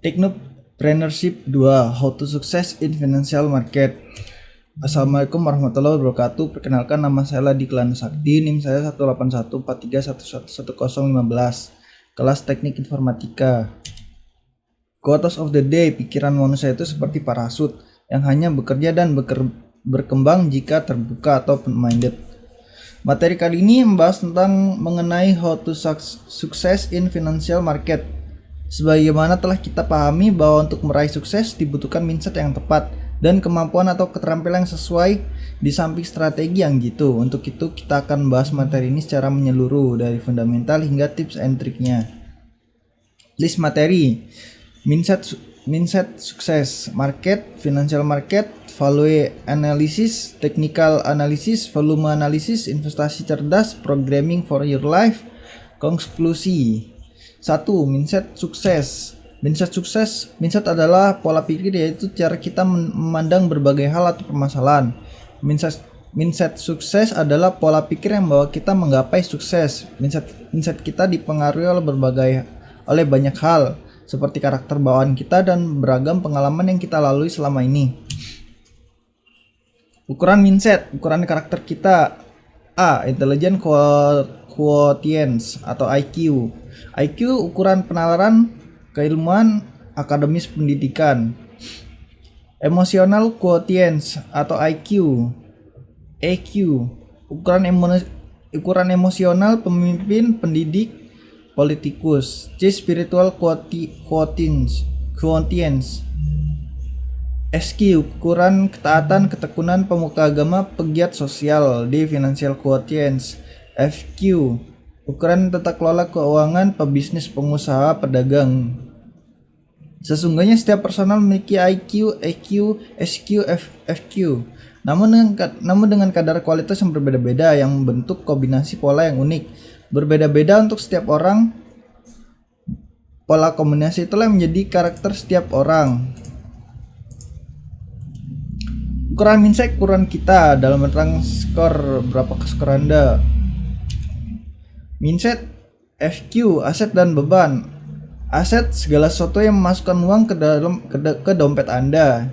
Technopreneurship 2, How to Success in Financial Market. Assalamualaikum warahmatullahi wabarakatuh. Perkenalkan, nama saya Ladi Kelana Sakti, NIM saya 18143111015. Kelas Teknik Informatika. Quotes of the day, pikiran manusia itu seperti parasut yang hanya bekerja dan berkembang jika terbuka atau open-minded. Materi kali ini membahas tentang mengenai how to success in financial market. Sebagaimana telah kita pahami bahwa untuk meraih sukses dibutuhkan mindset yang tepat dan kemampuan atau keterampilan yang sesuai di samping strategi yang jitu. Untuk itu kita akan membahas materi ini secara menyeluruh dari fundamental hingga tips and triknya. List materi: mindset sukses, market, financial market, value analysis, technical analysis, volume analysis, investasi cerdas, programming for your life. Konklusi. 1. Mindset sukses. Mindset adalah pola pikir, yaitu cara kita memandang berbagai hal atau permasalahan. Mindset sukses adalah pola pikir yang membawa kita menggapai sukses. Mindset kita dipengaruhi oleh banyak hal, seperti karakter bawaan kita dan beragam pengalaman yang kita lalui selama ini. Ukuran mindset, ukuran karakter kita. A. Intelligence Quotients atau IQ. IQ ukuran penalaran keilmuan akademis pendidikan. Emotional Quotients atau IQ. EQ ukuran emosional pemimpin, pendidik, politikus. C. Spiritual Quotients. SQ ukuran ketaatan, ketekunan, pemuka agama, pegiat sosial. D. Financial Quotients. FQ ukuran tata kelola keuangan, pebisnis, pengusaha, pedagang. Sesungguhnya setiap personal memiliki IQ, EQ, SQ, FQ. Namun dengan kadar kualitas yang berbeda-beda yang membentuk kombinasi pola yang unik. Berbeda-beda untuk setiap orang. Pola kombinasi itulah yang menjadi karakter setiap orang. Ukuran mindset, ukuran kita dalam rentang skor. Berapa skor Anda? Mindset FQ, aset dan beban. Aset segala sesuatu yang memasukkan uang ke dompet Anda.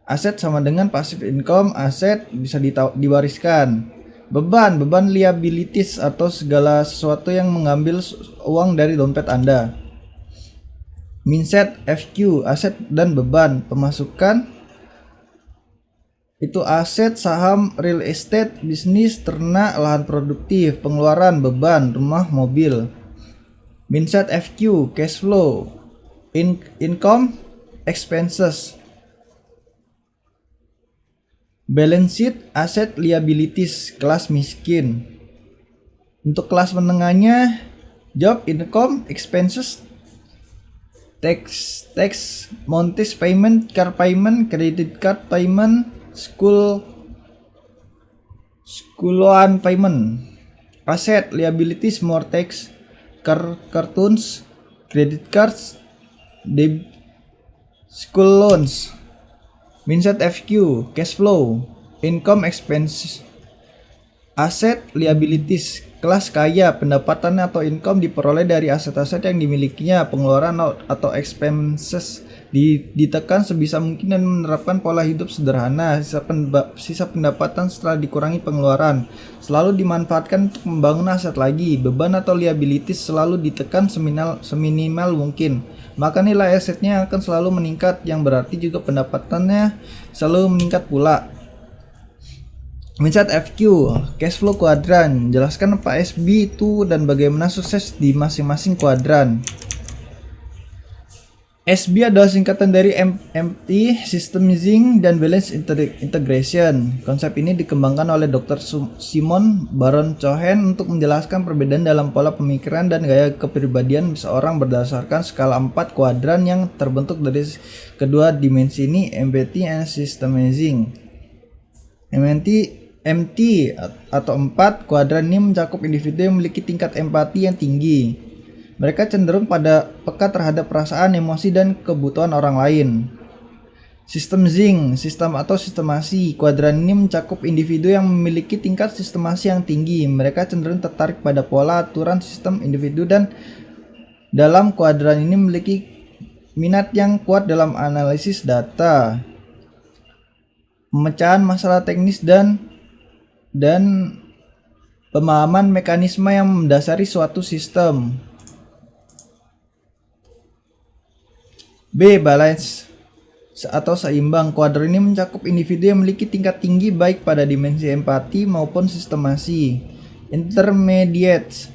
Aset sama dengan passive income, aset bisa diwariskan. Beban liabilities atau segala sesuatu yang mengambil uang dari dompet Anda. Mindset FQ, aset dan beban. Pemasukan itu aset, saham, real estate, bisnis, ternak, lahan produktif. Pengeluaran, beban, rumah, mobil. Mindset FQ, cash flow, income, expenses. Balance sheet, aset, liabilities, kelas miskin. Untuk kelas menengahnya, job, income, expenses, tax, mortgage payment, car payment, credit card payment, school loan payment. Aset, liabilities, mortgage, cartoons, credit cards, school loans. Mindset FQ, cash flow, income, expenses. Aset, liabilities, kelas kaya, pendapatan atau income diperoleh dari aset-aset yang dimilikinya. Pengeluaran atau expenses ditekan sebisa mungkin dan menerapkan pola hidup sederhana. Sisa pendapatan setelah dikurangi pengeluaran selalu dimanfaatkan untuk membangun aset lagi. Beban atau liabilities selalu ditekan seminimal mungkin, maka nilai asetnya akan selalu meningkat, yang berarti juga pendapatannya selalu meningkat pula. Mindset FQ, cash flow kuadran. Jelaskan apa SB itu dan bagaimana sukses di masing-masing kuadran. SB adalah singkatan dari MT, Systemizing dan Balance Integration. Konsep ini dikembangkan oleh Dr. Simon Baron Cohen untuk menjelaskan perbedaan dalam pola pemikiran dan gaya kepribadian seseorang berdasarkan skala 4 kuadran yang terbentuk dari kedua dimensi ini, empathy and systemizing. MT atau 4 kuadran ini mencakup individu yang memiliki tingkat empati yang tinggi. Mereka cenderung pada peka terhadap perasaan, emosi, dan kebutuhan orang lain. Sistem atau sistemasi. Kuadran ini mencakup individu yang memiliki tingkat sistemasi yang tinggi. Mereka cenderung tertarik pada pola, aturan, sistem, individu, dan dalam kuadran ini memiliki minat yang kuat dalam analisis data, pemecahan masalah teknis dan pemahaman mekanisme yang mendasari suatu sistem. B. Balance atau seimbang. Kuadran ini mencakup individu yang memiliki tingkat tinggi baik pada dimensi empati maupun sistemasi. Intermediate.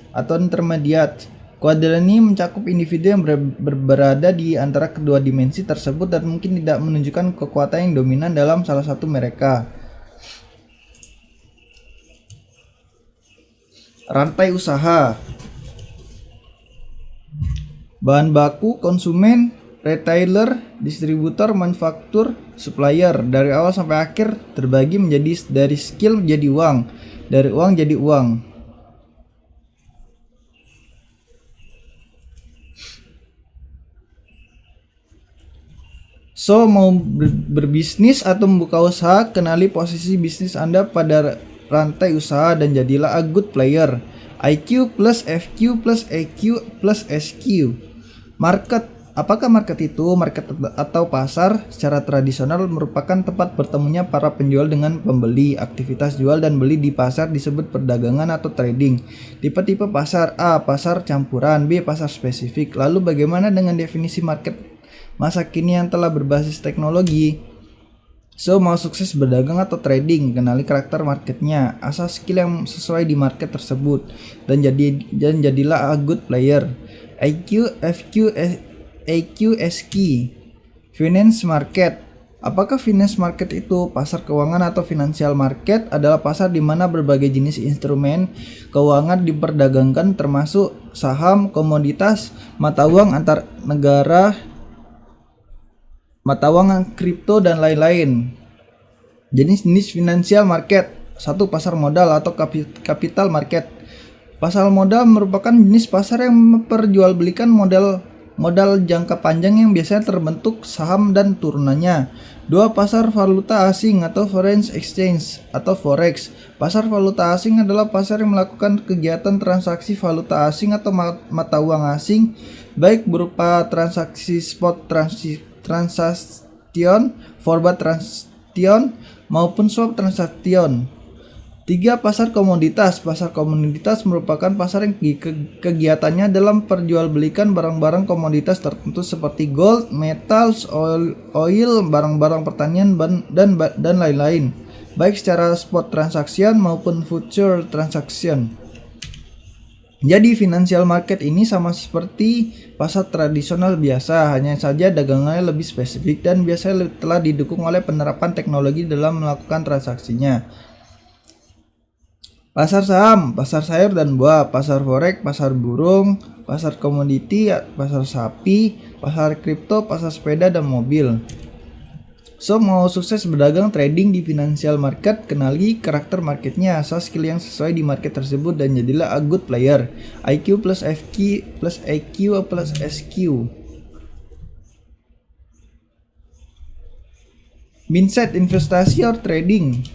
Kuadran ini mencakup individu yang berada di antara kedua dimensi tersebut dan mungkin tidak menunjukkan kekuatan yang dominan dalam salah satu mereka. Rantai usaha. Bahan baku, konsumen, retailer, distributor, manufaktur, supplier. Dari awal sampai akhir terbagi menjadi dari skill jadi uang, dari uang jadi uang. So, mau berbisnis atau membuka usaha, kenali posisi bisnis Anda pada rantai usaha dan jadilah a good player. IQ plus FQ plus EQ plus SQ. Market. Apakah market itu? Market atau pasar secara tradisional merupakan tempat bertemunya para penjual dengan pembeli. Aktivitas jual dan beli di pasar disebut perdagangan atau trading. Tipe-tipe pasar: A. Pasar campuran. B. Pasar spesifik. Lalu bagaimana dengan definisi market masa kini yang telah berbasis teknologi? So, mau sukses berdagang atau trading, kenali karakter marketnya, asah skill yang sesuai di market tersebut, dan jadilah a good player. IQ, FQ, EQ, SQ. Finance market. Apakah finance market itu? Pasar keuangan atau financial market adalah pasar di mana berbagai jenis instrumen keuangan diperdagangkan termasuk saham, komoditas, mata uang antar negara, mata uang kripto dan lain-lain. Jenis-jenis financial market. 1. Pasar modal atau capital market. Pasar modal merupakan jenis pasar yang memperjualbelikan modal jangka panjang yang biasanya terbentuk saham dan turunannya. 2. Pasar valuta asing atau foreign exchange atau forex. Pasar valuta asing adalah pasar yang melakukan kegiatan transaksi valuta asing atau mata uang asing, baik berupa transaksi spot, transaction, forward transaction, maupun swap transaction. 3. Pasar komoditas. Pasar komoditas merupakan pasar yang kegiatannya dalam perjualbelikan barang-barang komoditas tertentu seperti gold, metals, oil, barang-barang pertanian, dan lain-lain, baik secara spot transaction maupun future transaction. Jadi financial market ini sama seperti pasar tradisional biasa, hanya saja dagangannya lebih spesifik dan biasanya telah didukung oleh penerapan teknologi dalam melakukan transaksinya. Pasar saham, pasar sayur dan buah, pasar forex, pasar burung, pasar komoditi, pasar sapi, pasar kripto, pasar sepeda dan mobil. So, mau sukses berdagang trading di financial market, kenali karakter marketnya, asah skill yang sesuai di market tersebut, dan jadilah a good player. IQ plus FQ plus EQ plus SQ. Mindset investasi or trading.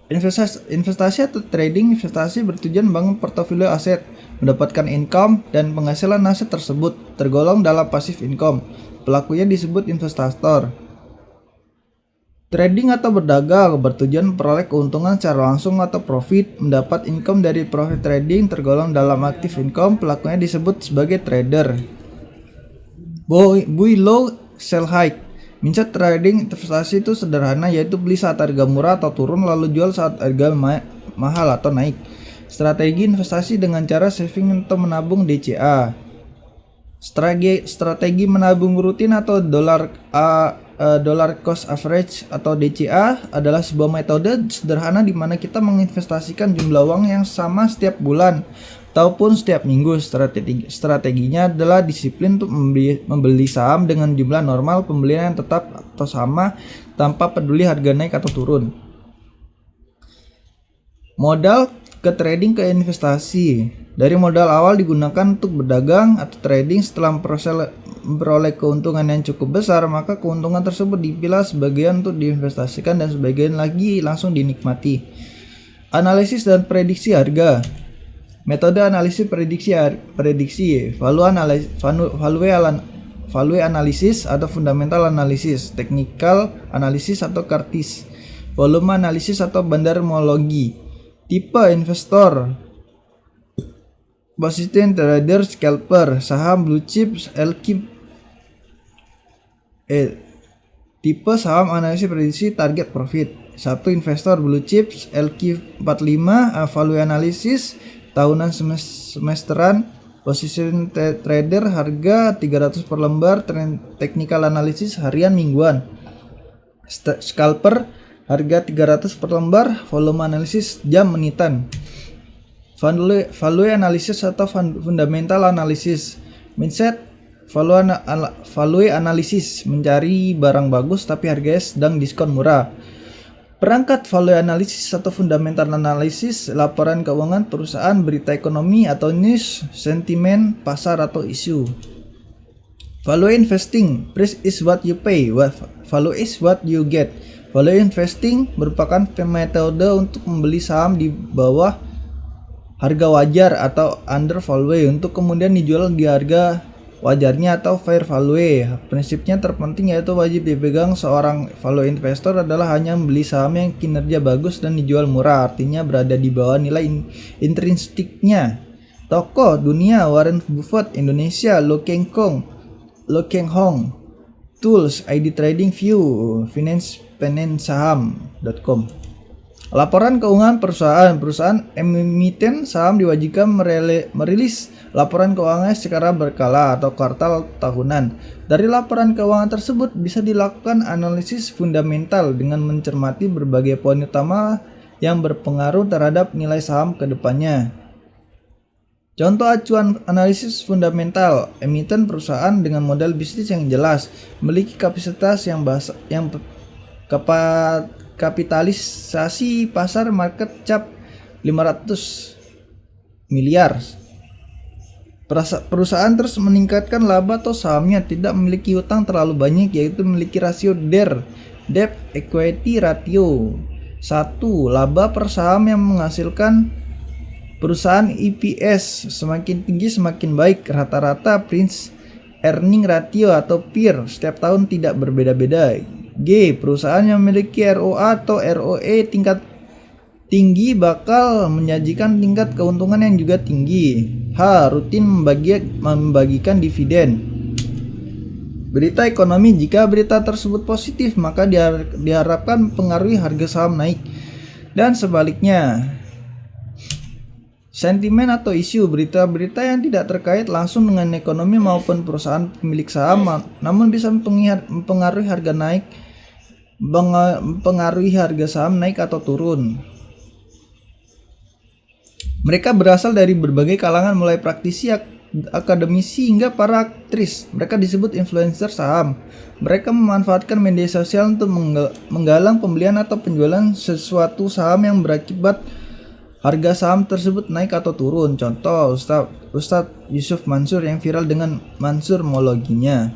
Investasi atau trading. Investasi bertujuan membangun portofolio aset, mendapatkan income, dan penghasilan aset tersebut tergolong dalam passive income. Pelakunya disebut investator. Trading atau berdagang bertujuan memperoleh keuntungan secara langsung atau profit, mendapat income dari profit trading tergolong dalam active income. Pelakunya disebut sebagai trader. Buy low, sell high. Mindset trading investasi itu sederhana, yaitu beli saat harga murah atau turun lalu jual saat harga mahal atau naik. Strategi investasi dengan cara saving atau menabung DCA. Strategi menabung rutin atau dollar cost average atau DCA adalah sebuah metode sederhana di mana kita menginvestasikan jumlah uang yang sama setiap bulan ataupun setiap minggu. Strateginya adalah disiplin untuk membeli saham dengan jumlah normal pembelian yang tetap atau sama tanpa peduli harga naik atau turun. Modal ke trading ke investasi. Dari modal awal digunakan untuk berdagang atau trading. Setelah memperoleh keuntungan yang cukup besar, maka keuntungan tersebut dipilah sebagian untuk diinvestasikan dan sebagian lagi langsung dinikmati. Analisis dan prediksi harga. Metode analisis prediksi value analysis atau fundamental analysis, technical analysis atau kartis, volume analysis atau bandarmologi, tipe investor, position trader, scalper, saham blue chips, tipe saham analisis prediksi target profit. 1. Investor blue chips, LQ45, value analysis tahunan semesteran, position trader harga 300 per lembar, technical analysis harian mingguan, scalper harga 300 per lembar, volume analysis jam menitan. Value analysis atau fundamental analysis, mindset value analysis, mencari barang bagus tapi harganya sedang diskon murah. Perangkat value analysis atau fundamental analysis, laporan keuangan perusahaan, berita ekonomi atau news, sentimen pasar atau isu. Value investing, price is what you pay, value is what you get. Value investing merupakan metode untuk membeli saham di bawah harga wajar atau under value untuk kemudian dijual di harga wajarnya atau fair value. Prinsipnya terpenting yaitu wajib dipegang seorang value investor adalah hanya membeli saham yang kinerja bagus dan dijual murah, artinya berada di bawah nilai intrinstiknya. Tokoh dunia Warren Buffett, Indonesia Lo Keng Hong, Tools, ID Trading View, financesaham.com. Laporan keuangan perusahaan emiten saham diwajibkan merilis laporan keuangan secara berkala atau kuartal tahunan. Dari laporan keuangan tersebut bisa dilakukan analisis fundamental dengan mencermati berbagai poin utama yang berpengaruh terhadap nilai saham ke depannya. Contoh acuan analisis fundamental, emiten perusahaan dengan model bisnis yang jelas, memiliki kapasitas kapitalisasi pasar market cap 500 miliar. Perusahaan terus meningkatkan laba atau sahamnya tidak memiliki hutang terlalu banyak, yaitu memiliki rasio debt equity ratio 1. Laba per saham yang menghasilkan perusahaan EPS semakin tinggi semakin baik. Rata-rata Price Earning Ratio atau PER setiap tahun tidak berbeda-beda. G. Perusahaan yang memiliki ROA atau ROE tingkat tinggi bakal menyajikan tingkat keuntungan yang juga tinggi. H. Rutin membagikan dividen. Berita ekonomi, jika berita tersebut positif maka diharapkan mempengaruhi harga saham naik, dan sebaliknya. Sentimen atau isu, berita-berita yang tidak terkait langsung dengan ekonomi maupun perusahaan pemilik saham namun bisa mempengaruhi harga saham naik atau turun. Mereka berasal dari berbagai kalangan mulai praktisi, akademisi hingga para aktris. Mereka disebut influencer saham. Mereka memanfaatkan media sosial untuk menggalang pembelian atau penjualan sesuatu saham yang berakibat harga saham tersebut naik atau turun. Contoh Ustadz Yusuf Mansur yang viral dengan Mansurmologinya.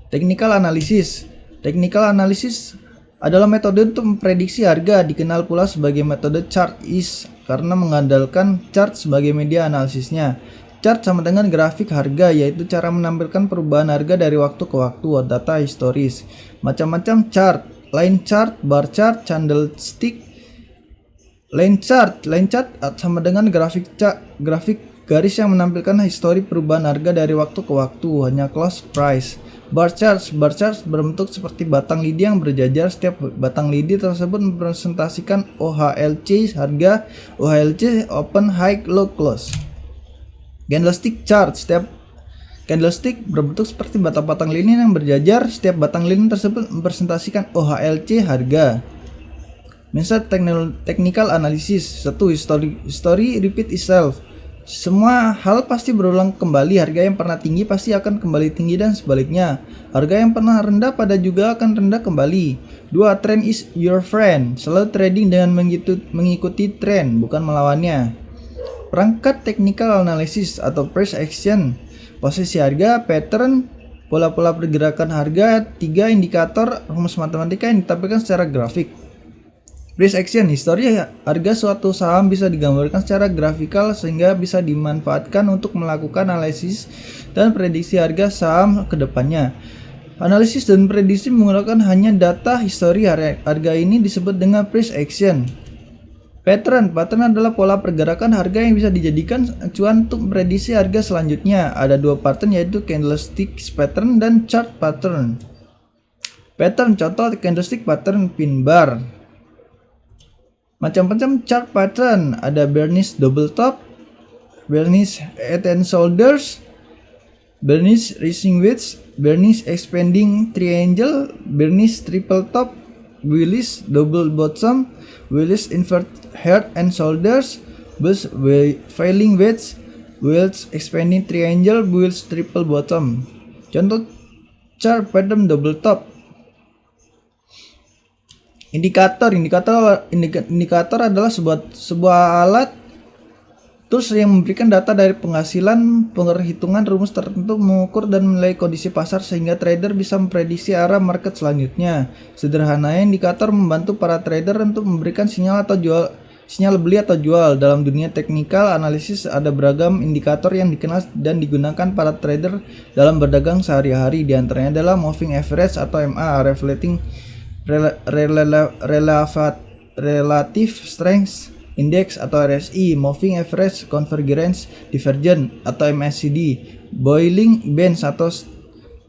Technical analysis. Technical analysis adalah metode untuk memprediksi harga, dikenal pula sebagai metode chart karena mengandalkan chart sebagai media analisisnya. Chart sama dengan grafik harga, yaitu cara menampilkan perubahan harga dari waktu ke waktu, data historis. Macam-macam chart, line chart, bar chart, candlestick. Line chart sama dengan grafik garis yang menampilkan histori perubahan harga dari waktu ke waktu, hanya close price. Bar chart berbentuk seperti batang lidi yang berjajar. Setiap batang lidi tersebut merepresentasikan OHLC harga, OHLC open, high, low, close. Candlestick chart, setiap candlestick berbentuk seperti batang-batang lilin yang berjajar. Setiap batang lilin tersebut merepresentasikan OHLC harga. Mindset technical analysis. 1. History repeat itself. Semua hal pasti berulang kembali. Harga yang pernah tinggi pasti akan kembali tinggi dan sebaliknya. Harga yang pernah rendah pada juga akan rendah kembali. 2. Trend is your friend. Selalu trading dengan mengikuti tren, bukan melawannya. Perangkat technical analysis atau price action. Posisi harga, pattern, pola-pola pergerakan harga. 3. Indikator, rumus matematika yang ditampilkan secara grafik. Price action, histori harga suatu saham bisa digambarkan secara grafikal sehingga bisa dimanfaatkan untuk melakukan analisis dan prediksi harga saham ke depannya. Analisis dan prediksi menggunakan hanya data histori harga ini disebut dengan price action. Pattern adalah pola pergerakan harga yang bisa dijadikan acuan untuk memprediksi harga selanjutnya. Ada dua pattern yaitu candlestick pattern dan chart pattern. Pattern contoh candlestick pattern pin bar. Macam-macam chart pattern, ada bearish double top, bearish head and shoulders, bearish rising wedge, bearish expanding triangle, bearish triple top, bullish double bottom, bullish invert head and shoulders, bullish falling wedge, bullish expanding triangle, bullish triple bottom. Contoh chart pattern double top. Indikator adalah sebuah alat tools yang memberikan data dari penghasilan, perhitungan rumus tertentu, mengukur dan menilai kondisi pasar sehingga trader bisa memprediksi arah market selanjutnya. Sederhananya, indikator membantu para trader untuk memberikan sinyal beli atau jual. Dalam dunia teknikal analisis ada beragam indikator yang dikenal dan digunakan para trader dalam berdagang sehari-hari. Di antaranya adalah moving average atau MA, reflecting relative strength index atau RSI, moving average convergence divergence atau MACD, Bollinger Bands atau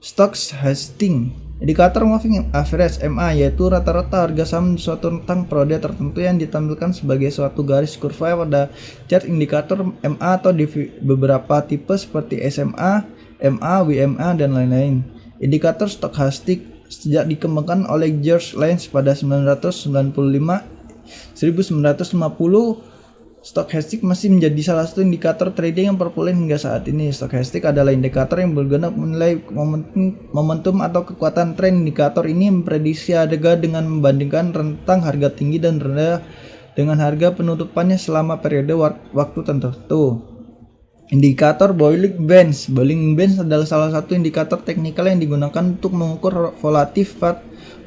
stochastic. Indikator moving average MA yaitu rata-rata harga saham suatu rentang periode tertentu yang ditampilkan sebagai suatu garis kurva pada chart. Indikator MA atau beberapa tipe seperti SMA, MA, WMA dan lain-lain. Indikator stochastic sejak dikembangkan oleh George Lynch pada 1950, stochastic masih menjadi salah satu indikator trading yang populer hingga saat ini. Stochastic adalah indikator yang berguna menilai momentum atau kekuatan tren. Indikator ini memprediksi harga dengan membandingkan rentang harga tinggi dan rendah dengan harga penutupannya selama periode waktu tertentu. Indikator Bollinger Bands. Bollinger Bands adalah salah satu indikator teknikal yang digunakan untuk mengukur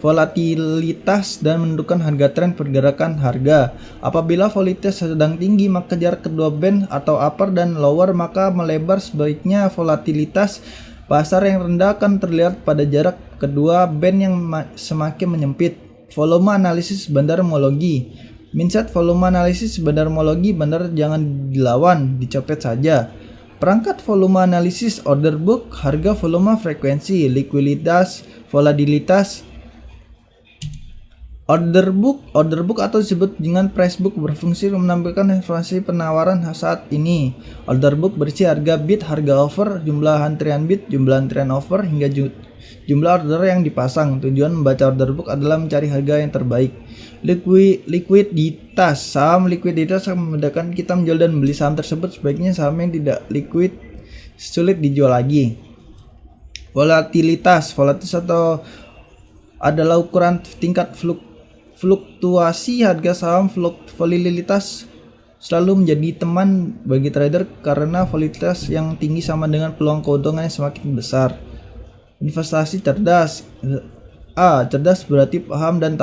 volatilitas dan menentukan harga tren pergerakan harga. Apabila volatilitas sedang tinggi, maka jarak kedua band atau upper dan lower maka melebar. Sebaliknya volatilitas pasar yang rendah akan terlihat pada jarak kedua band yang semakin menyempit. Volume analisis bandarmologi. Mindset volume analisis bandarmologi, bandar jangan dilawan, dicopet saja. Perangkat volume analisis, order book, harga, volume, frekuensi, likuiditas, volatilitas. Order book atau disebut dengan price book berfungsi menampilkan informasi penawaran saat ini. Order book berisi harga bid, harga offer, jumlah antrian bid, jumlah antrian offer hingga jumlah order yang dipasang. Tujuan membaca order book adalah mencari harga yang terbaik. Likuiditas, saham likuiditas akan memudahkan kita menjual dan membeli saham tersebut. Sebaiknya saham yang tidak liquid sulit dijual lagi. Volatilitas atau adalah ukuran tingkat fluktuasi harga saham. Volatilitas selalu menjadi teman bagi trader karena volatilitas yang tinggi sama dengan peluang keuntungan yang semakin besar. Investasi cerdas. Cerdas berarti paham dan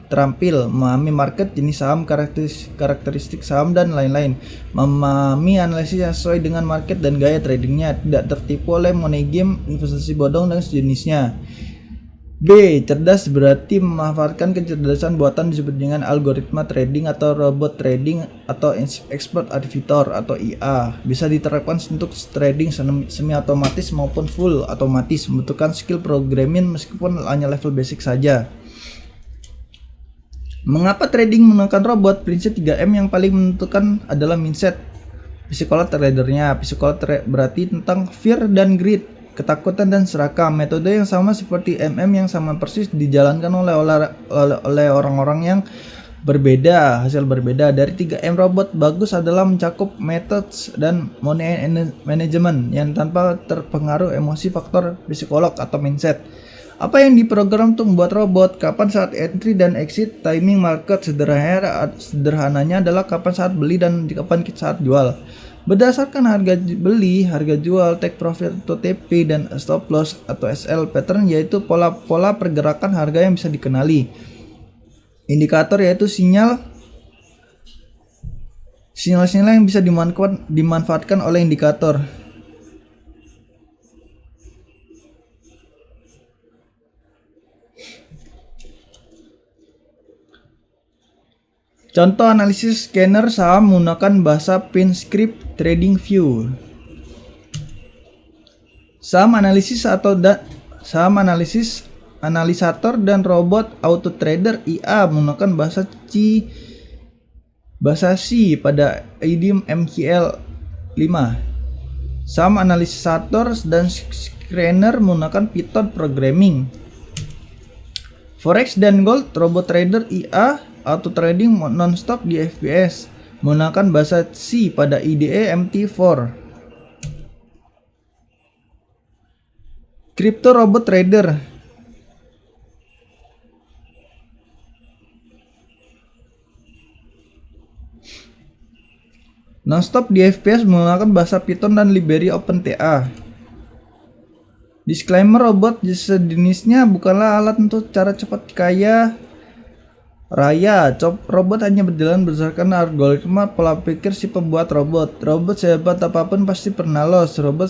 terampil, memahami market, jenis saham, karakteristik saham dan lain-lain. Memahami analisis yang sesuai dengan market dan gaya tradingnya, tidak tertipu oleh money game, investasi bodong dan sejenisnya. B. Cerdas berarti memanfaatkan kecerdasan buatan disebut dengan algoritma trading atau robot trading atau expert arbiter atau IA. Bisa diterapkan untuk trading semi otomatis maupun full otomatis, membutuhkan skill programming meskipun hanya level basic saja. Mengapa trading menggunakan robot? Prinsip 3M yang paling menentukan adalah mindset psikolog tradernya. Psikolog berarti tentang fear dan greed, ketakutan dan serakah. Metode yang sama seperti MM yang sama persis dijalankan oleh orang-orang yang berbeda, hasil berbeda. Dari 3M robot bagus adalah mencakup methods dan money management yang tanpa terpengaruh emosi, faktor psikolog atau mindset. Apa yang diprogram untuk membuat robot? Kapan saat entry dan exit, timing market. Sederhananya adalah kapan saat beli dan kapan saat jual. Berdasarkan harga beli, harga jual, take profit atau TP, dan stop loss atau SL pattern, yaitu pola pergerakan harga yang bisa dikenali. Indikator yaitu sinyal-sinyal yang bisa dimanfaatkan oleh indikator. Contoh analisis scanner saham menggunakan bahasa PinScript TradingView. Saham analisator dan robot auto trader IA menggunakan bahasa C pada ID MQL 5. Saham analisator dan scanner menggunakan Python programming. Forex dan gold robot trader IA auto trading nonstop di FPS menggunakan bahasa C pada IDE MT4. Crypto robot trader nonstop di FPS menggunakan bahasa Python dan library OpenTA. Disclaimer, robot sejenisnya bukanlah alat untuk cara cepat kaya raya. Robot hanya berjalan berdasarkan algoritma pola pikir si pembuat robot. Robot sehebat apapun pasti pernah loss. Robot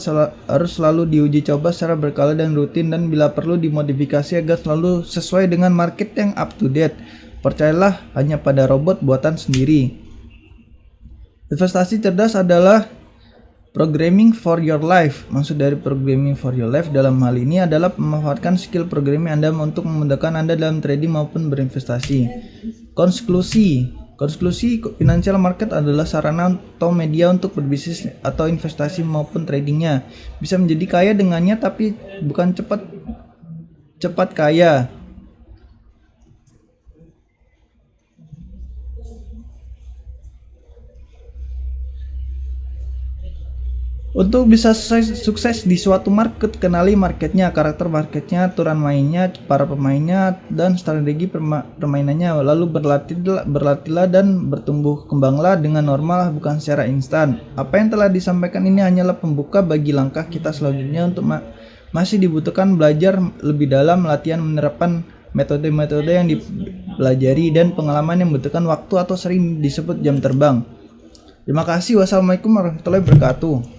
harus selalu diuji coba secara berkala dan rutin, dan bila perlu dimodifikasi agar selalu sesuai dengan market yang up to date. Percayalah hanya pada robot buatan sendiri. Investasi cerdas adalah programming for your life. Maksud dari programming for your life dalam hal ini adalah memanfaatkan skill programming Anda untuk memudahkan Anda dalam trading maupun berinvestasi. Konklusi financial market adalah sarana atau media untuk berbisnis atau investasi maupun tradingnya. Bisa menjadi kaya dengannya, tapi bukan cepat kaya. Untuk bisa sukses di suatu market, kenali marketnya, karakter marketnya, aturan mainnya, para pemainnya, dan strategi permainannya. Lalu berlatihlah dan bertumbuh kembanglah dengan normal, bukan secara instan. Apa yang telah disampaikan ini hanyalah pembuka bagi langkah kita selanjutnya untuk masih dibutuhkan belajar lebih dalam, latihan menerapkan metode-metode yang dipelajari, dan pengalaman yang membutuhkan waktu atau sering disebut jam terbang. Terima kasih. Wassalamualaikum warahmatullahi wabarakatuh.